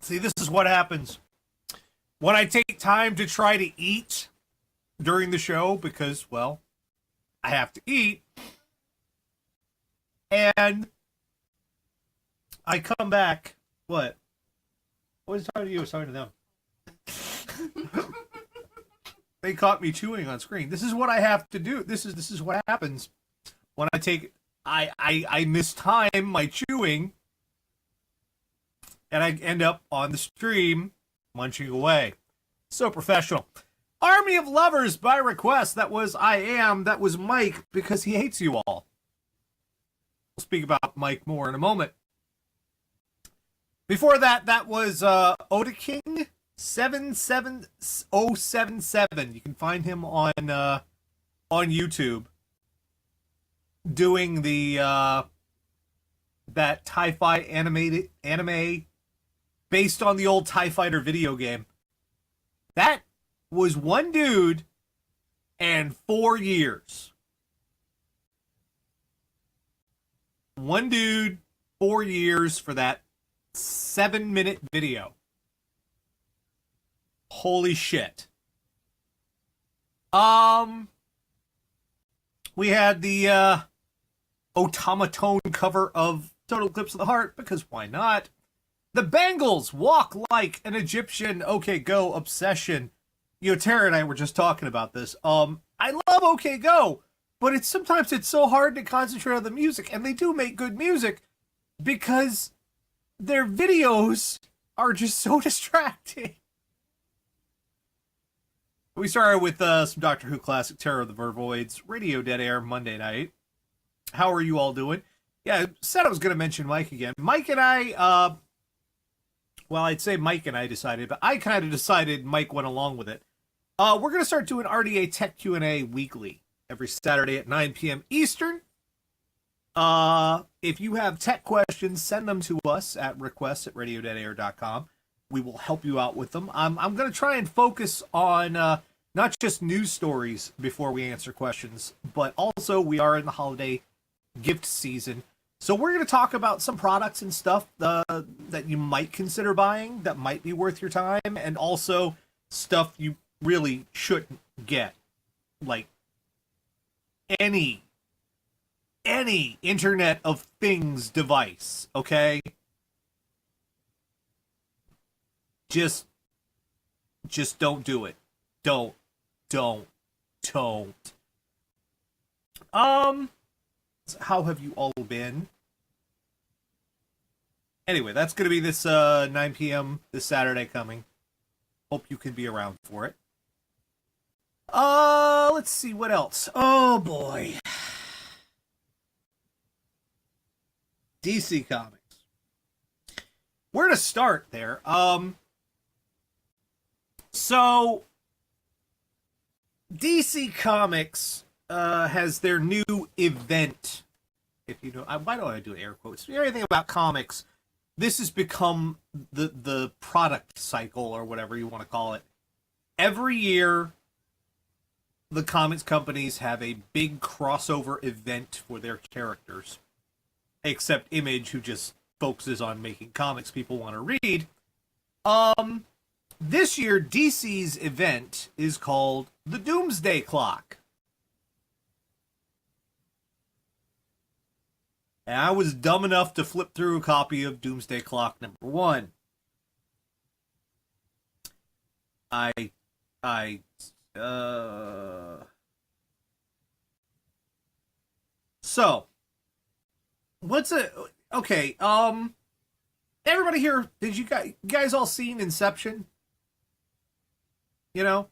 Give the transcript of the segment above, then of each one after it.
See, this is what happens when I take time to try to eat during the show because, well, I have to eat. And I come back. What? I wasn't talking to you, I was talking to them. They caught me chewing on screen. This is what I have to do. This is what happens when I take I mistime my chewing and I end up on the stream munching away. So professional. Army of Lovers by request. That was I Am. That was Mike because he hates you all. We'll speak about Mike more in a moment. Before that, that was Oda King 77077. You can find him on YouTube doing the that TIE Fighter anime based on the old TIE Fighter video game. That was one dude and 4 years. One dude, 4 years for that 7-minute video. Holy shit. We had the automaton cover of Total Eclipse of the Heart, because why not? The Bangles, Walk Like an Egyptian, OK Go, Obsession. You know, Tara and I were just talking about this. I love OK Go, but sometimes it's so hard to concentrate on the music, and they do make good music because their videos are just so distracting. We started with some Doctor Who classic, Terror of the Vervoids, Radio Dead Air, Monday night. How are you all doing? Yeah, I said I was going to mention Mike again. Mike and I, well, I'd say Mike and I decided, but I kind of decided Mike went along with it. We're going to start doing RDA Tech Q&A weekly, every Saturday at 9 p.m. Eastern. If you have tech questions, send them to us at requests@radiodeadair.com. We will help you out with them. I'm going to try and focus on not just news stories before we answer questions, but also we are in the holiday gift season. So we're going to talk about some products and stuff that you might consider buying that might be worth your time, and also stuff you really shouldn't get. Like any Internet of Things device, okay? Just don't do it. Don't. How have you all been? Anyway, that's going to be this 9 p.m. this Saturday coming. Hope you can be around for it. Let's see what else. Oh boy. DC Comics. Where to start there? So DC Comics has their new event. If you know, why don't I do air quotes? If you know anything about comics, this has become the product cycle, or whatever you want to call it. Every year, the comics companies have a big crossover event for their characters. Except Image, who just focuses on making comics people want to read. This year, DC's event is called the Doomsday Clock. And I was dumb enough to flip through a copy of Doomsday Clock #1. So, okay, everybody here, did you guys all seen Inception? You know?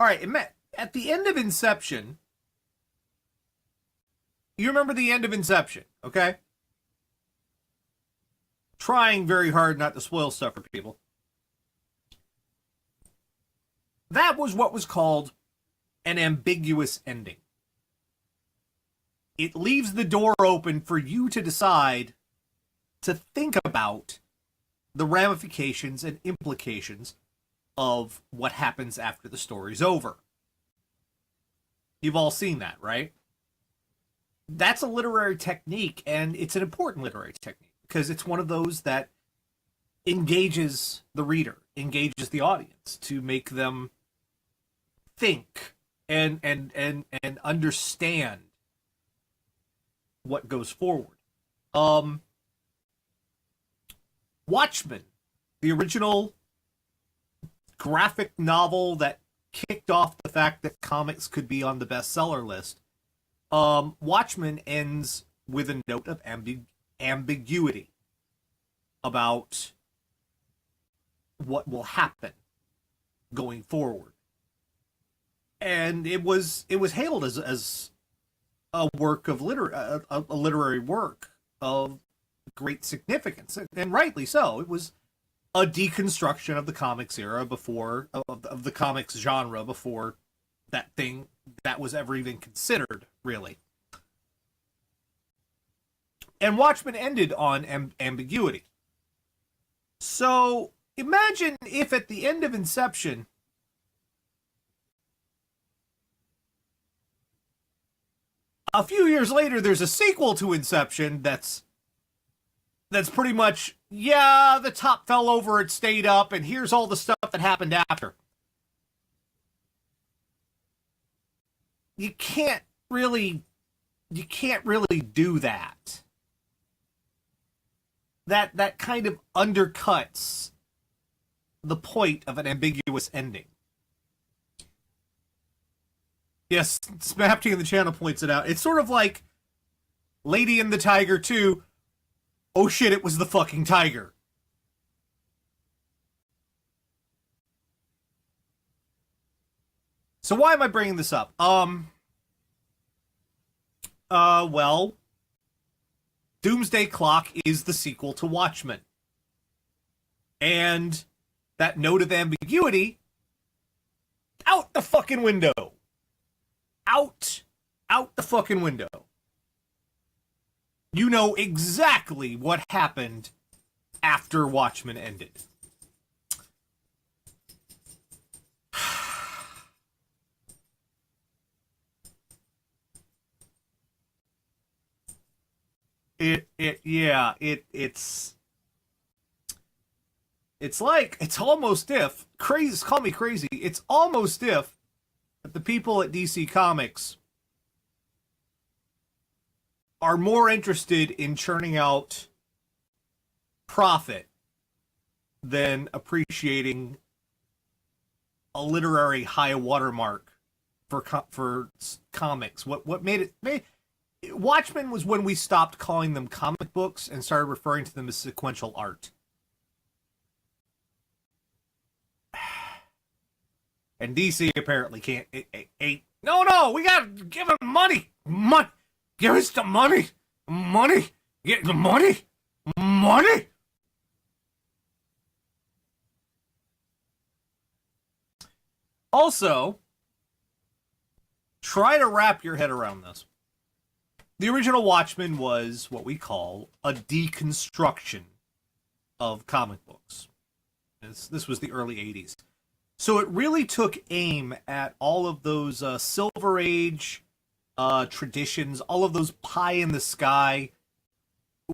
Alright, at the end of Inception, you remember the end of Inception, okay? Trying very hard not to spoil stuff for people. That was what was called an ambiguous ending. It leaves the door open for you to decide to think about the ramifications and implications of what happens after the story's over. You've all seen that, right? That's a literary technique, and it's an important literary technique, because it's one of those that engages the reader, engages the audience to make them think and understand what goes forward. Watchmen, the original graphic novel that kicked off the fact that comics could be on the bestseller list. Watchmen ends with a note of ambiguity about what will happen going forward, and it was hailed as a work of a literary work of great significance, and rightly so. It was a deconstruction of the comics era before of the comics genre before that was ever even considered, really. And Watchmen ended on ambiguity. So imagine if at the end of Inception, a few years later, there's a sequel to Inception that's pretty much, yeah, the top fell over, it stayed up, and here's all the stuff that happened after. You can't really do that. That kind of undercuts the point of an ambiguous ending. Yes, Smapty in the channel points it out. It's sort of like Lady and the Tiger 2. Oh shit, it was the fucking tiger. So why am I bringing this up? Well, Doomsday Clock is the sequel to Watchmen. And that note of ambiguity, out the fucking window. Out the fucking window. You know exactly what happened after Watchmen ended. It's like, it's almost if, crazy, call me crazy, it's almost if the people at DC Comics are more interested in churning out profit than appreciating a literary high watermark for comics. What made it Watchmen was when we stopped calling them comic books and started referring to them as sequential art. And DC apparently can't. No, we gotta give them money. Give us the money. Get the money. Also, try to wrap your head around this. The original Watchmen was what we call a deconstruction of comic books. This was the early 80s. So it really took aim at all of those Silver Age traditions, all of those pie in the sky,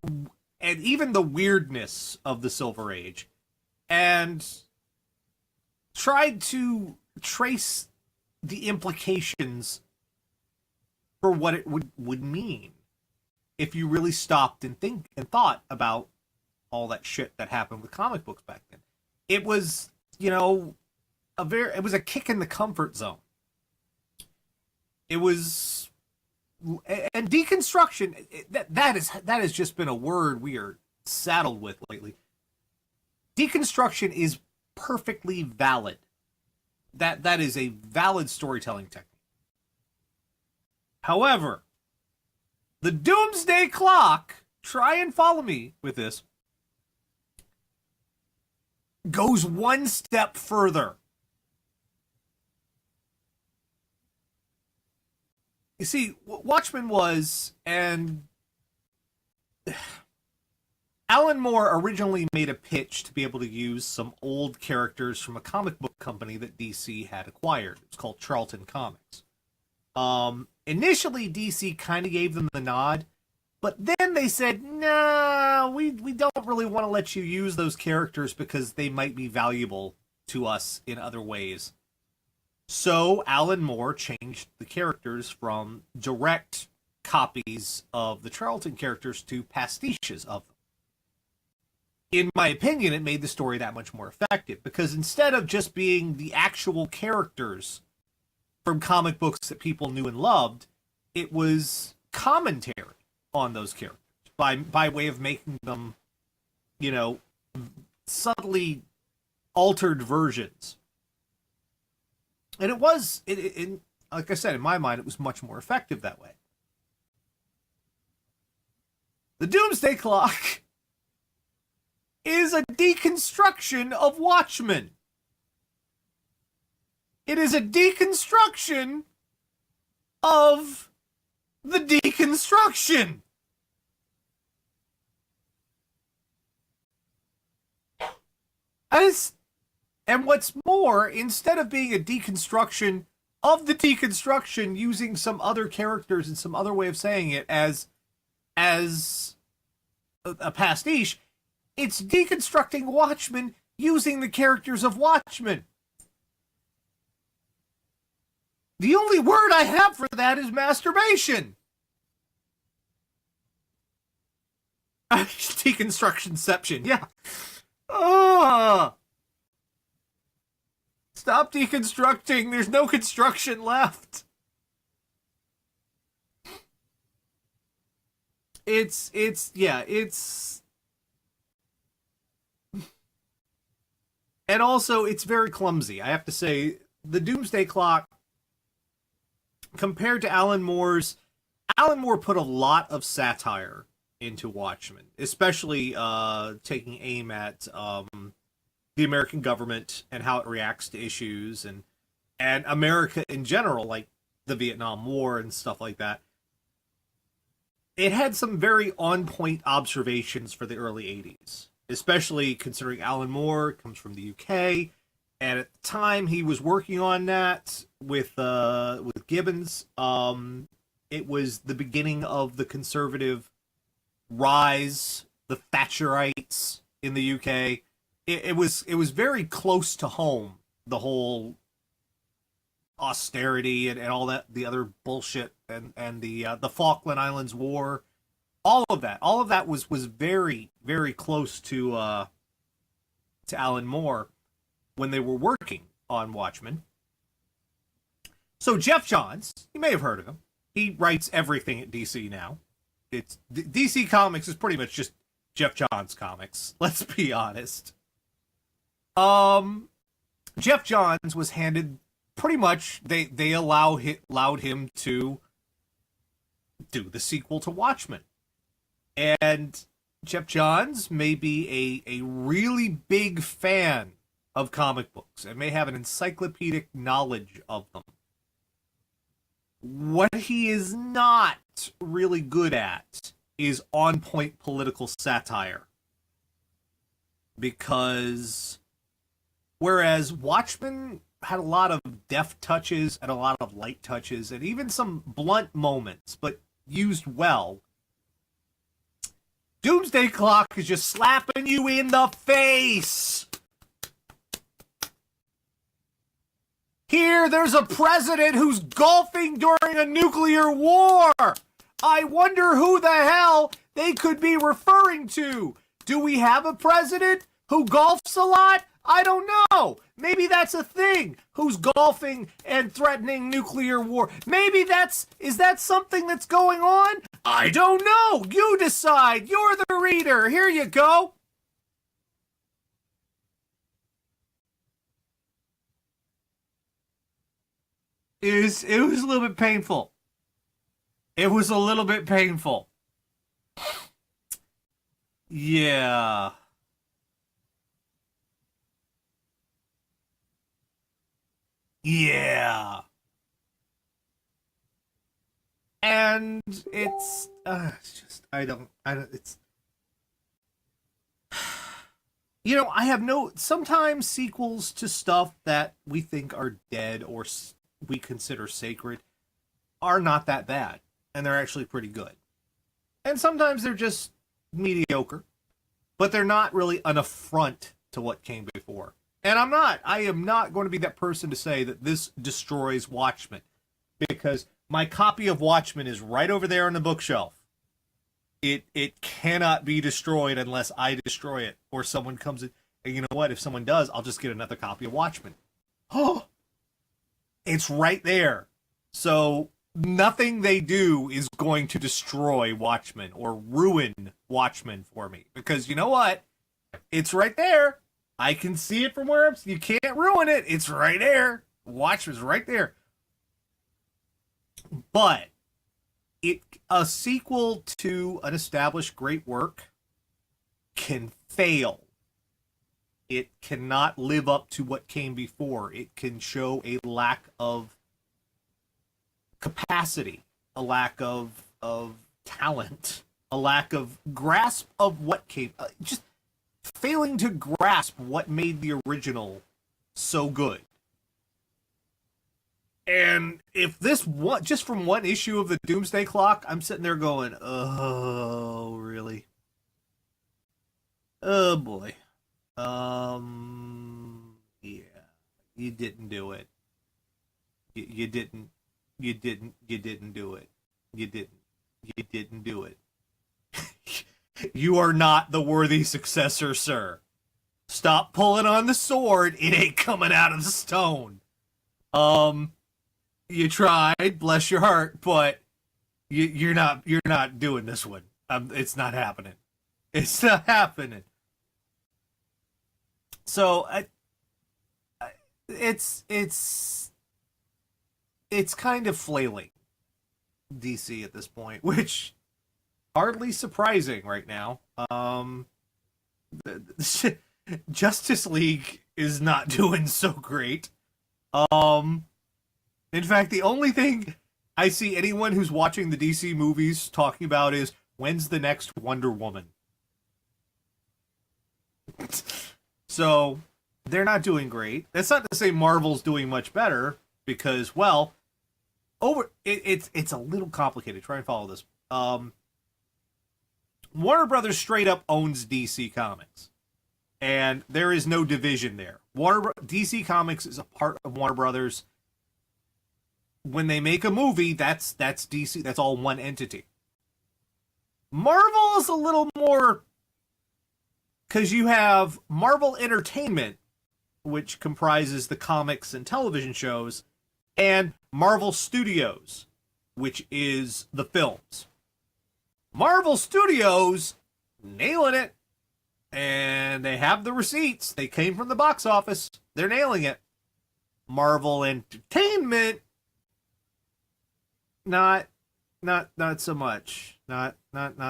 and even the weirdness of the Silver Age, and tried to trace the implications for what it would mean if you really stopped and thought about all that shit that happened with comic books back then. It was, it was a kick in the comfort zone. It was, and deconstruction, that has just been a word we are saddled with lately. Deconstruction is perfectly valid. That is a valid storytelling technique. However, the Doomsday Clock, try and follow me with this, goes one step further. You see, Watchmen was, and Alan Moore originally made a pitch to be able to use some old characters from a comic book company that DC had acquired. It's called Charlton Comics. Initially, DC kind of gave them the nod, but then they said, "No, yeah, we don't really want to let you use those characters because they might be valuable to us in other ways. So Alan Moore changed the characters from direct copies of the Charlton characters to pastiches of them. In my opinion, it made the story that much more effective because instead of just being the actual characters from comic books that people knew and loved, it was commentary on those characters by way of making them, subtly altered versions. And it was, like I said, in my mind, it was much more effective that way. The Doomsday Clock is a deconstruction of Watchmen. It is a deconstruction of the deconstruction. And what's more, instead of being a deconstruction of the deconstruction using some other characters and some other way of saying it as a pastiche, it's deconstructing Watchmen using the characters of Watchmen. The only word I have for that is masturbation. Deconstructionception, yeah. Stop deconstructing. There's no construction left. It's and also it's very clumsy. I have to say, the Doomsday Clock, compared to Alan Moore put a lot of satire into Watchmen, especially taking aim at the American government and how it reacts to issues and America in general, like the Vietnam War and stuff like that. It had some very on-point observations for the early 80s, especially considering Alan Moore comes from the UK, and at the time he was working on that with Gibbons. It was the beginning of the conservative rise, the Thatcherites in the UK. It was very close to home, the whole austerity and all that, the other bullshit, and the Falkland Islands War, all of that was very, very close to Alan Moore when they were working on Watchmen. So Jeff Johns, you may have heard of him. He writes everything at DC now. It's DC Comics is pretty much just Jeff Johns comics. Let's be honest. Jeff Johns was handed pretty much they allowed him to do the sequel to Watchmen, and Jeff Johns may be a really big fan of comic books and may have an encyclopedic knowledge of them. What he is not really good at is on-point political satire. Because whereas Watchmen had a lot of deft touches and a lot of light touches and even some blunt moments, but used well, Doomsday Clock is just slapping you in the face. Here, there's a president who's golfing during a nuclear war. I wonder who the hell they could be referring to. Do we have a president who golfs a lot? I don't know. Maybe that's a thing. Who's golfing and threatening nuclear war? Maybe is that something that's going on? I don't know. You decide. You're the reader. Here you go. It was a little bit painful. It was a little bit painful. Yeah. Yeah. And it's just, it's, I have sometimes sequels to stuff that we think are dead or we consider sacred are not that bad. And they're actually pretty good. And sometimes they're just mediocre. but they're not really an affront to what came before. And I am not going to be that person to say that this destroys Watchmen, because my copy of Watchmen is right over there on the bookshelf. It cannot be destroyed unless I destroy it or someone comes in. And you know what? If someone does, I'll just get another copy of Watchmen. Oh, it's right there. So nothing they do is going to destroy Watchmen or ruin Watchmen for me, because you know what? It's right there. I can see it from where you can't ruin it. It's right there. Watchmen's right there. But a sequel to an established great work can fail. It cannot live up to what came before. It can show a lack of capacity, a lack of talent, a lack of grasp of what came. Just failing to grasp what made the original so good. And if this one, just from one issue of the Doomsday Clock, I'm sitting there going, oh, really? Oh, boy. Yeah, you didn't do it. You didn't do it. You didn't do it. You are not the worthy successor, sir. Stop pulling on the sword. It ain't coming out of the stone. You tried, bless your heart, but you're not doing this one. It's not happening. It's not happening. So it's kind of flailing, DC at this point, which hardly surprising right now. Justice League is not doing so great. In fact, the only thing I see anyone who's watching the DC movies talking about is, when's the next Wonder Woman? So they're not doing great. That's not to say Marvel's doing much better, because, well, it's a little complicated. Try and follow this. Warner Brothers straight up owns DC Comics, and there is no division there. DC Comics is a part of Warner Brothers. When they make a movie, that's DC. That's all one entity. Marvel is a little more, because you have Marvel Entertainment, which comprises the comics and television shows, and Marvel Studios, which is the films. Marvel Studios, nailing it. And they have the receipts. They came from the box office. They're nailing it. Marvel Entertainment, not so much. Not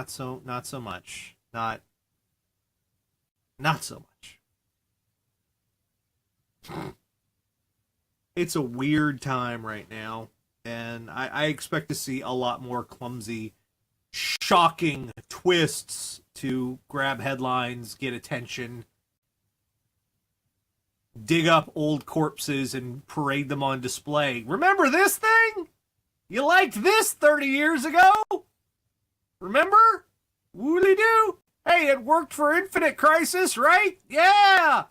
so much. Not so much. It's a weird time right now, and I expect to see a lot more clumsy, shocking twists to grab headlines, get attention, dig up old corpses and parade them on display. Remember this thing? You liked this 30 years ago? Remember? Woody-doo? Hey, it worked for Infinite Crisis, right? Yeah!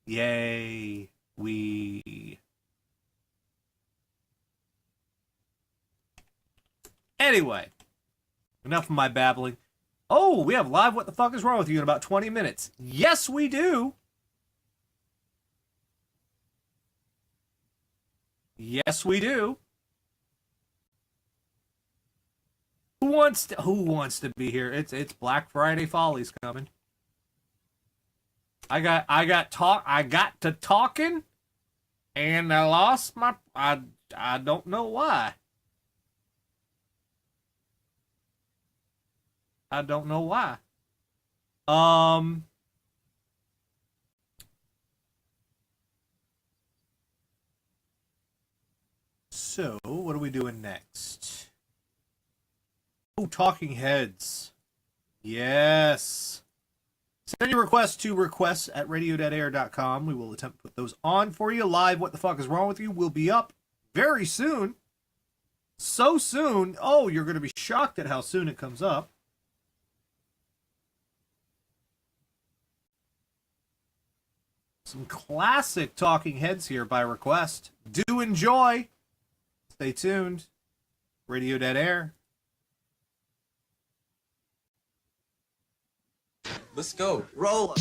Yay. Anyway, enough of my babbling. Oh, we have live What the Fuck is Wrong with You in about 20 minutes. Yes, we do. Yes, we do. Who wants to be here? It's Black Friday Follies coming. I got to talking, and I lost my. I don't know why. I don't know why. So what are we doing next? Oh, Talking Heads. Yes. Send your requests to requests@radio.air.com. We will attempt to put those on for you. Live What the Fuck is Wrong with You will be up very soon. so soon. Oh, you're going to be shocked at how soon it comes up. Some classic talking heads here by request. Do enjoy. Stay tuned. Radio Dead Air. Let's go. Roll.